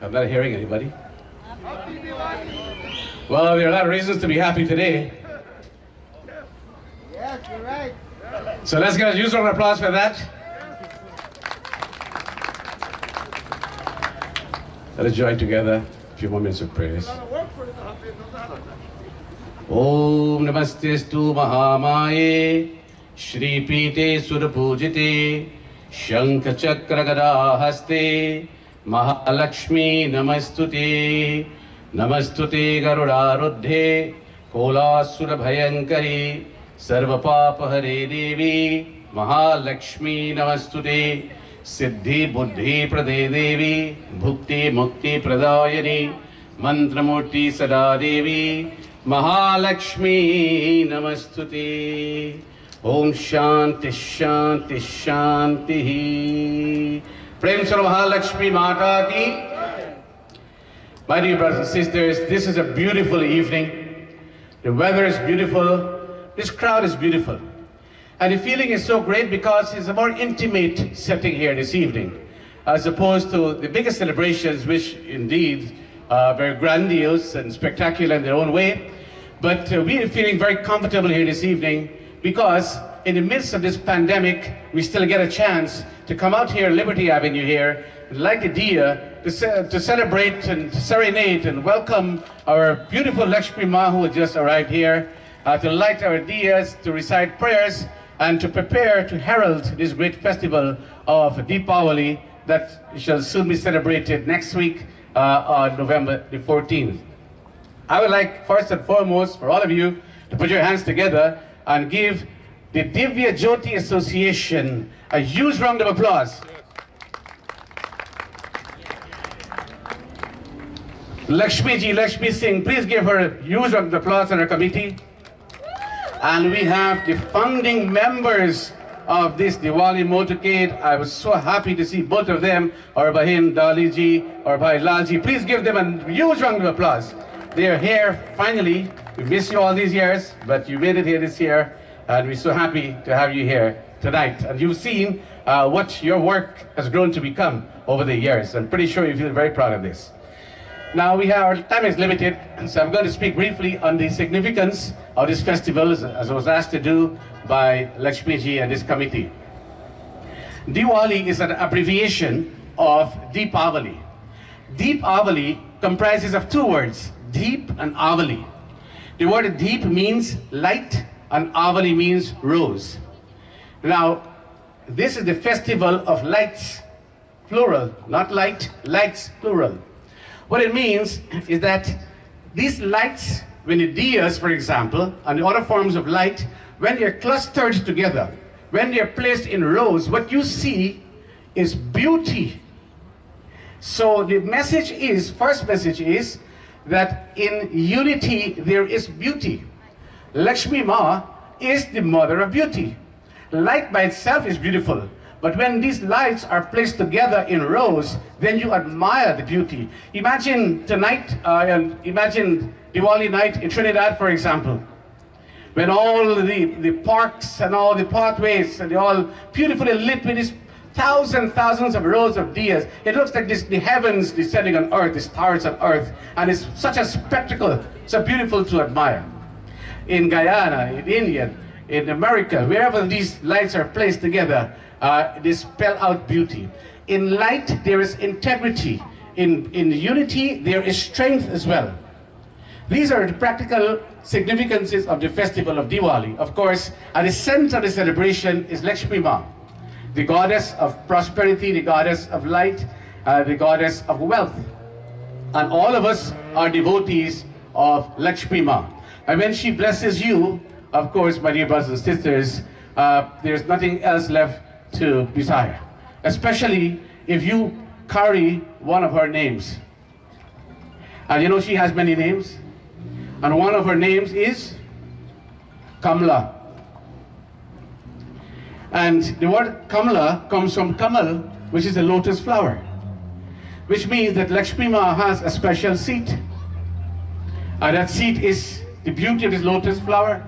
I'm not hearing anybody. Well, there are a lot of reasons to be happy today. Yes, you're right. So let's get a huge round of applause for that. Let us join together a few more minutes of praise. Om Namastestu Mahamaye Shri Pite Surapujite Shankha Chakra Gada Haste Mahalakshmi Namastute Namastute Garuda Ruddhe Kolasura Bhayankari Sarva Papa Hare Devi Mahalakshmi Namastute Siddhi Buddhi Prade Devi Bhukti Mukti Pradayani Mantramurti Sada Devi Mahalakshmi Namastute. Om Shanti Shanti Shanti. Prem Sara Mahalakshmi Mata ki. My dear brothers and sisters, this is a beautiful evening. The weather is beautiful. This crowd is beautiful. And the feeling is so great because it's a more intimate setting here this evening, as opposed to the biggest celebrations, which indeed are very grandiose and spectacular in their own way. But we are feeling very comfortable here this evening because in the midst of this pandemic, we still get a chance to come out here, Liberty Avenue here, light the diya, to celebrate and to serenade and welcome our beautiful Lakshmi Ma who has just arrived here, to light our diyas, to recite prayers, and to prepare to herald this great festival of Diwali that shall soon be celebrated next week on November the 14th. I would like first and foremost for all of you to put your hands together and give the Divya Jyoti Association a huge round of applause. Lakshmi Ji, Lakshmi Singh, please give her a huge round of applause and her committee. And we have the founding members of this Diwali motorcade. I was so happy to see both of them, our Bahin Dali Ji, our Bhai Lal Ji. Please give them a huge round of applause. They are here finally. We missed you all these years, but you made it here this year, and we're so happy to have you here tonight. And you've seen what your work has grown to become over the years. I'm pretty sure you feel very proud of this. Now our time is limited, so I'm going to speak briefly on the significance of this festival, as I was asked to do by Lakshmi Ji and this committee. Diwali is an abbreviation of Deepavali. Deepavali comprises of two words, Deep and Avali. The word Deep means light and Avali means rose. Now, this is the festival of lights, plural, not light, lights, plural. What it means is that these lights, when the diyas, for example, and the other forms of light, when they're clustered together, when they're placed in rows, what you see is beauty. So the message is, first message is, that in unity there is beauty. Lakshmi Ma is the mother of beauty. Light by itself is beautiful. But when these lights are placed together in rows, then you admire the beauty. Imagine tonight, and imagine Diwali night in Trinidad, for example, when all the parks and all the pathways, and they're all beautifully lit with these thousands of rows of diyas. It looks like the heavens descending on earth, the stars on earth, and it's such a spectacle, so beautiful to admire. In Guyana, in India, in America, wherever these lights are placed together, they spell out beauty. In light, there is integrity. In unity, there is strength as well. These are the practical significances of the festival of Diwali. Of course, at the center of the celebration is Lakshmi Ma, the goddess of prosperity, the goddess of light, the goddess of wealth. And all of us are devotees of Lakshmi Ma. And when she blesses you, of course, my dear brothers and sisters, there's nothing else left to desire, especially if you carry one of her names. And you know she has many names, and one of her names is Kamla. And the word Kamla comes from Kamal, which is a lotus flower, which means that Lakshmi Ma has a special seat, and that seat is the beauty of this lotus flower.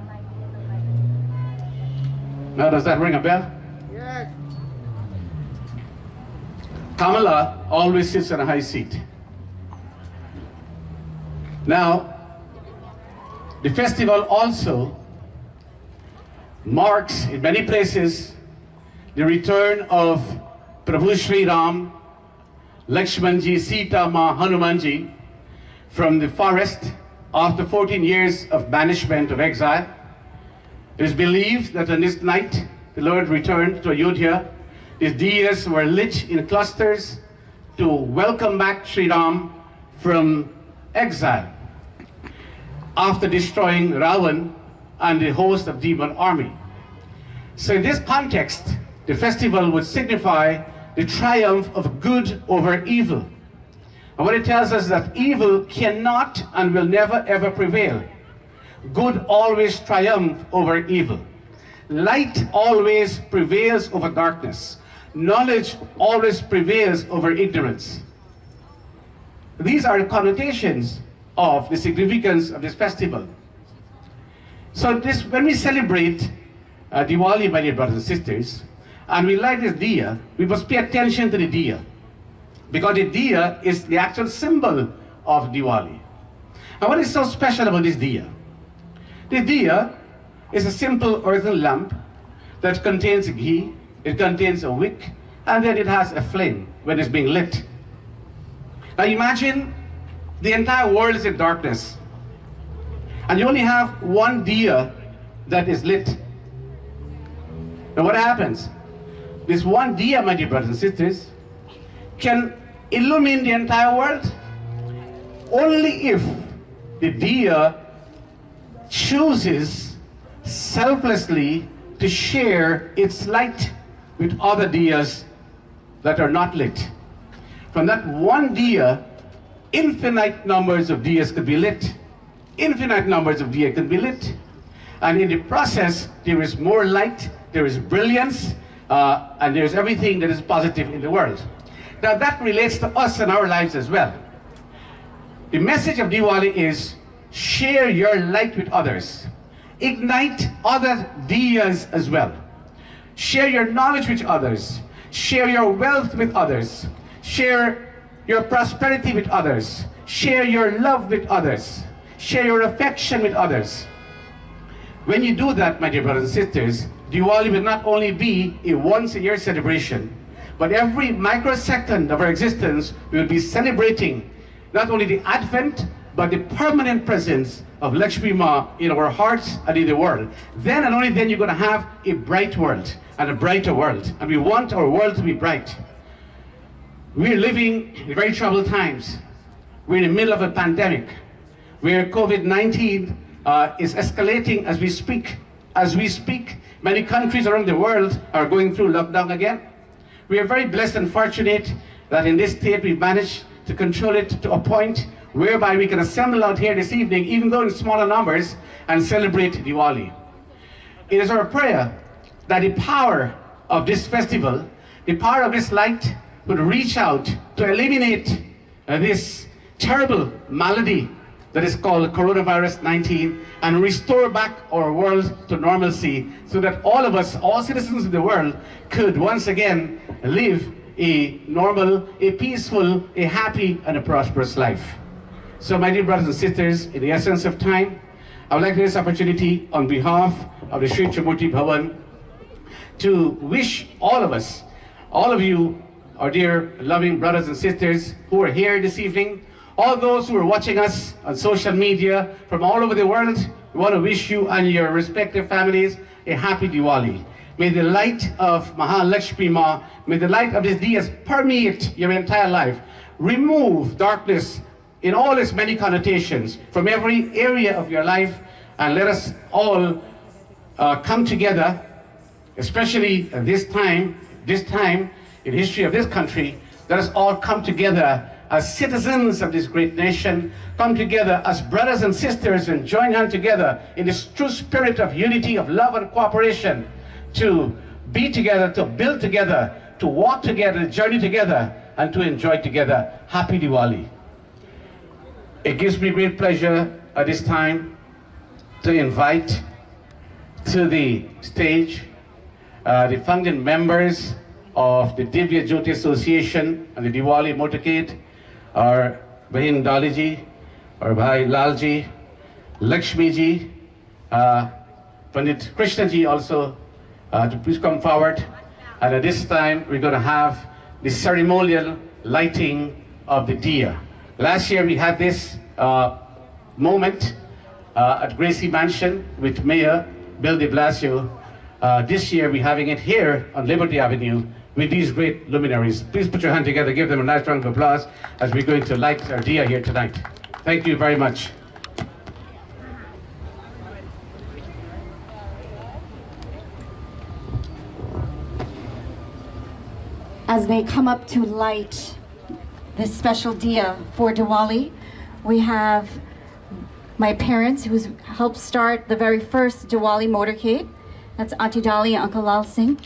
Now, does that ring a bell? Yes. Kamala always sits on a high seat. Now, the festival also marks in many places the return of Prabhu Sri Ram, Lakshmanji, Sita Ma, Hanumanji from the forest after 14 years of banishment, of exile. It is believed that on this night the Lord returned to Ayodhya. His diyas were lit in clusters to welcome back Sri Ram from exile after destroying Ravan and the host of demon army. So in this context, the festival would signify the triumph of good over evil. And what it tells us that evil cannot and will never ever prevail. Good always triumphs over evil. Light always prevails over darkness. Knowledge always prevails over ignorance. These are the connotations of the significance of this festival. So when we celebrate Diwali, my dear brothers and sisters, and we light this diya, we must pay attention to the diya, because the diya is the actual symbol of Diwali. And what is so special about this diya? The diya is a simple earthen lamp that contains ghee, it contains a wick, and then it has a flame when it's being lit. Now imagine the entire world is in darkness, and you only have one diya that is lit. Now what happens? This one diya, my dear brothers and sisters, can illumine the entire world only if the diya chooses selflessly to share its light with other diyas that are not lit. From that one diya, infinite numbers of diyas could be lit. Infinite numbers of diyas could be lit. And in the process, there is more light, there is brilliance, and there's everything that is positive in the world. Now that relates to us and our lives as well. The message of Diwali is share your light with others. Ignite other diyas as well. Share your knowledge with others. Share your wealth with others. Share your prosperity with others. Share your love with others. Share your affection with others. When you do that, my dear brothers and sisters, Diwali will not only be a once-a-year celebration, but every microsecond of our existence we will be celebrating not only the advent, but the permanent presence of Lakshmi Ma in our hearts and in the world. Then and only then you're going to have a bright world and a brighter world. And we want our world to be bright. We're living in very troubled times. We're in the middle of a pandemic where COVID-19 is escalating as we speak. As we speak, many countries around the world are going through lockdown again. We are very blessed and fortunate that in this state we've managed to control it to a point whereby we can assemble out here this evening, even though in smaller numbers, and celebrate Diwali. It is our prayer that the power of this festival, the power of this light, would reach out to eliminate this terrible malady that is called coronavirus 19 and restore back our world to normalcy so that all of us, all citizens of the world, could once again live a normal, a peaceful, a happy, and a prosperous life. So my dear brothers and sisters, in the essence of time, I would like to take this opportunity on behalf of the Sri Trimurti Bhavan to wish all of us, all of you, our dear loving brothers and sisters who are here this evening, all those who are watching us on social media from all over the world, we want to wish you and your respective families a happy Diwali. May the light of Mahalakshmi Ma, may the light of these diyas permeate your entire life. Remove darkness in all its many connotations from every area of your life, and let us all come together, especially this time in the history of this country. Let us all come together as citizens of this great nation, come together as brothers and sisters and join hands together in this true spirit of unity, of love and cooperation, to be together, to build together, to walk together, to journey together, and to enjoy together. Happy Diwali. It gives me great pleasure at this time to invite to the stage the founding members of the Divya Jyoti Association and the Diwali Motorcade, our Bahin Daliji, our Bhai Lalji, Lakshmi ji, Pandit Krishna ji also to please come forward. And at this time, we're going to have the ceremonial lighting of the diya. Last year we had this moment at Gracie Mansion with Mayor Bill de Blasio. This year we're having it here on Liberty Avenue with these great luminaries. Please put your hand together, give them a nice round of applause as we're going to light our diya here tonight. Thank you very much. As they come up to light this special diya for Diwali, we have my parents who helped start the very first Diwali motorcade. That's Auntie Dolly and Uncle Lal Singh.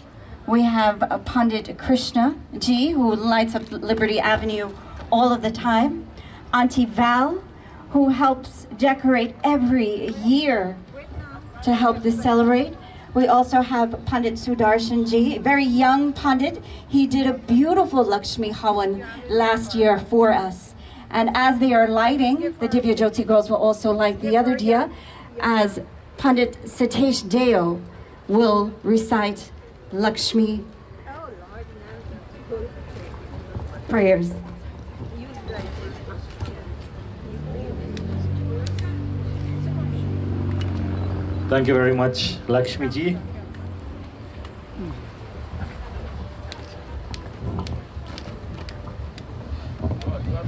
We have Pandit Krishna ji, who lights up Liberty Avenue all of the time. Auntie Val, who helps decorate every year to help this celebrate. We also have Pandit Sudarshan ji, a very young Pandit. He did a beautiful Lakshmi Hawan last year for us. And as they are lighting, the Divya Jyoti girls will also light the other diya, as Pandit Sitesh Deo will recite Lakshmi prayers. Thank you very much, Lakshmi ji.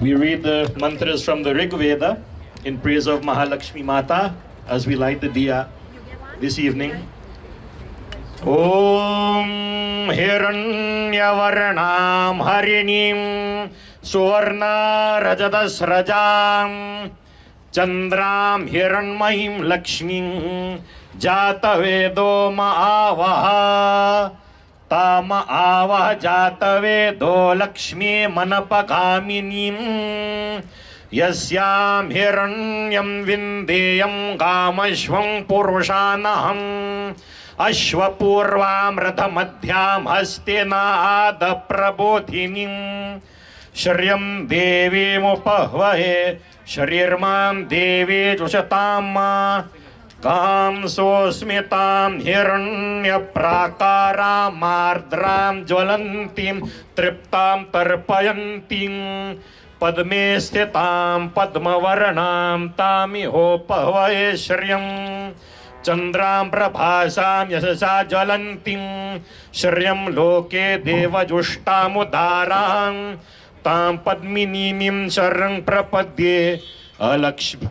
We read the mantras from the Rig Veda in praise of Mahalakshmi Mata as we light the diya this evening. Om Hiranyavarnam Harinim Suvarna Rajadasrajam Chandram Hiranmahim Lakshmim Jatavedo Maavaha Tama Avaha Jatavedo Lakshmi Manapagaminim Yasyam Hiranyam Vindeyam Gamashvam Purushanaham Ashwapurvam Radhamadhyam Hastina Ada Prabodhinim Sharyam Devi Mupahvahe Sharirmam Devi Jushatama Kam Sosmitam Hiranya Prakaram Ardram Jwalantim Triptam Tarpayantim Padme Sthitam Padmavaranam Tamiho Pahvahe Sharyam Chandram Prabhasam Yasasa Jwalantim Sharyam Loke Deva Jushtamudaram Tam Padminimim Sarang Prapadye Alakshmi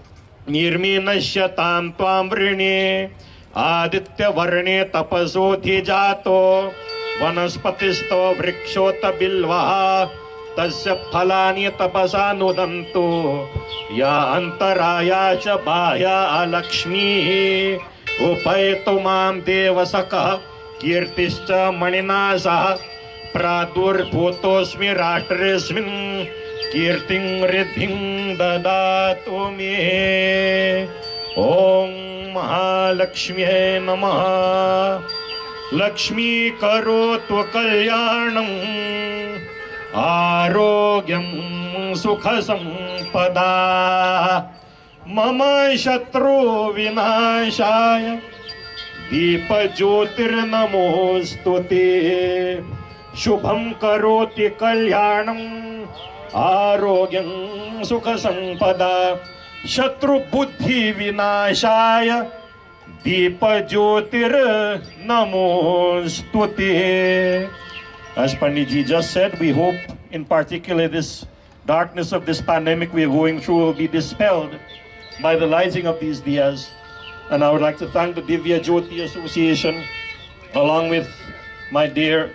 Nirminasya Tam Tvam Vrine Aditya Varne Tapaso Dhijato Vanaspatisto Vrikshota Bilvaha Tasya Phalani Tapasa Nudanto Ya Antaraya Chabaya Alakshmi Upayto Mam Devasaka Kirtischa Maninasa Pradur Bhutosmi Ratresmin Kirting Riddhing Dadatu Me Om Mahalakshmi Namaha Lakshmi Karotu Kalyanam Arogyam Sukha Sampada Mama Shatru Vinashaya Deepa Jyotir Namostute Shubham Karoti Kalyanam Arogyam Sukha Sampada Shatru Buddhi Vinashaya Deepa Jyotir Namostute. As Panditji just said, we hope in particular this darkness of this pandemic we are going through will be dispelled by the lighting of these diyas. And I would like to thank the Divya Jyoti Association along with my dear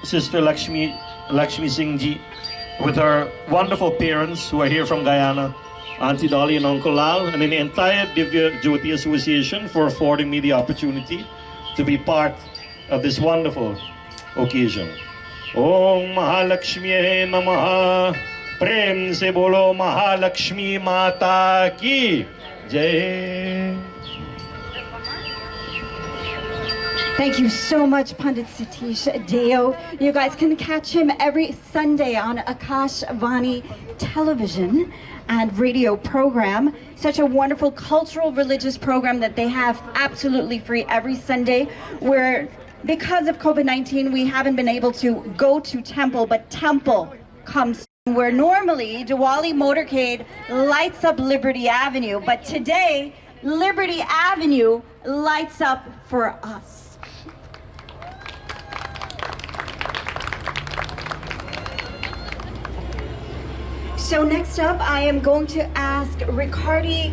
sister Lakshmi Singh ji, with her wonderful parents who are here from Guyana, Auntie Dolly and Uncle Lal, and the entire Divya Jyoti Association for affording me the opportunity to be part of this wonderful occasion. Om Mahalakshmi Namaha. Prem se bolo Mahalakshmi Mata ki Jai. Thank you so much, Pandit Satish Deo. You guys can catch him every Sunday on Akashvani television and radio program. Such a wonderful cultural religious program that they have absolutely free every Sunday, where because of COVID-19 we haven't been able to go to temple, but temple comes where normally Diwali motorcade lights up Liberty Avenue, but today Liberty Avenue lights up for us. So next up, I am going to ask Ricardi